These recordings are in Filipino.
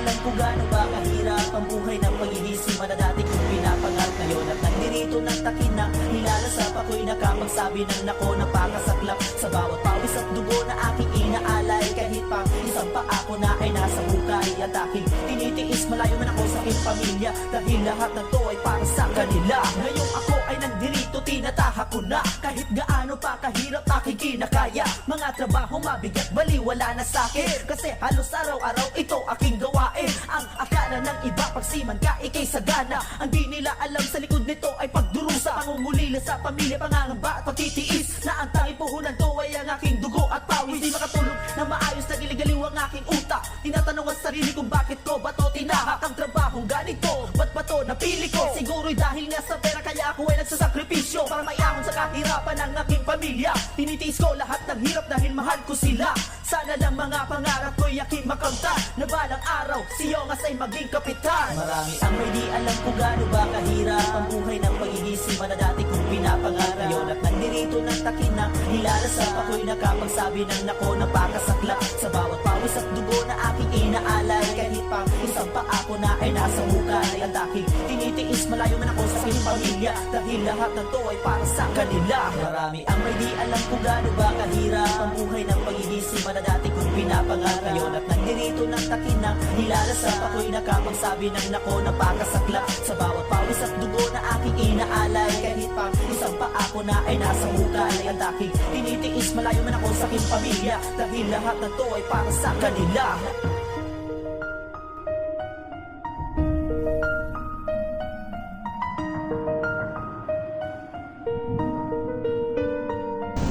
alam kung gaano ba kahirap ang buhay ng pag-iisip na dati kong pinapangarap ngayon. At nandirito ng takin na nilalasap ako'y nakapagsabi ng nako napakasaklap sa bawat pawis at dugo na aking inaalay. Kahit pa isang pa ako na ay nasa bukay at aking tinitiis, malayo man ako sa aking pamilya dahil lahat ng to ay para sa kanila. Ngayong ako ay nandirito, tinatahak ko na kahit gaano pa kahirap aking kinakaya. Mga trabaho mabigat, baliwala na sa'kin kasi halos araw-araw ito aking gawain. Ang akala ng iba pagsiman ka ikay sagana, ang di nila alam sa likod nito ay pagdurusa, pangungulila sa pamilya, pangangamba at pagtitiis na ang tanging puhunan to ay ang aking dugo at pawis. Di makatulog na maayos, nagiligaling ang aking utak. Tinatanong ang sarili kung bakit ko ba to tinahak ang trabahong ganito, ba't ba to napili ko? Siguro'y dahil nga sa pera kaya ako ay nagsasakripisyo para maiahon sa kahirapan ng aking pamilya. Tinitiis ko lahat ng hirap dahil mahal ko sila. Sana lang mga pangarap ko'y aking makamtan na balang araw si Yongas ay maging kapitan. Marami ang may di alam kung gaano ba kahirap ang buhay ng pag-iisip na dati kong pinapangarap ngayon. At nandirito ng takin na nilalasap ako'y nakapagsabi ng nako napakasaklap sa bawat pawis at dugo na aking inaalay. Kahit pa isang pa ako na ay nasa hukay at aking tinitiis, malayo man ako sa aking pamilya dahil lahat ng to ay para sa kanila. Marami ang may di alam kung gaano ba kahirap ang buhay ng pag-iisip na dati kong pinapangarap ngayon. At nandirito ng takin na nilalasap ako'y nakapagsabi ng nako napakasaklap sa bawat pawis at dugo na aking inaalay. Kahit pa isang pa ako na ay nasa hukay at aking tinitiis, malayo man ako sa aking pamilya dahil lahat ng to ay para sa kanila.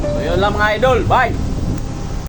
So yun lang mga idol, bye!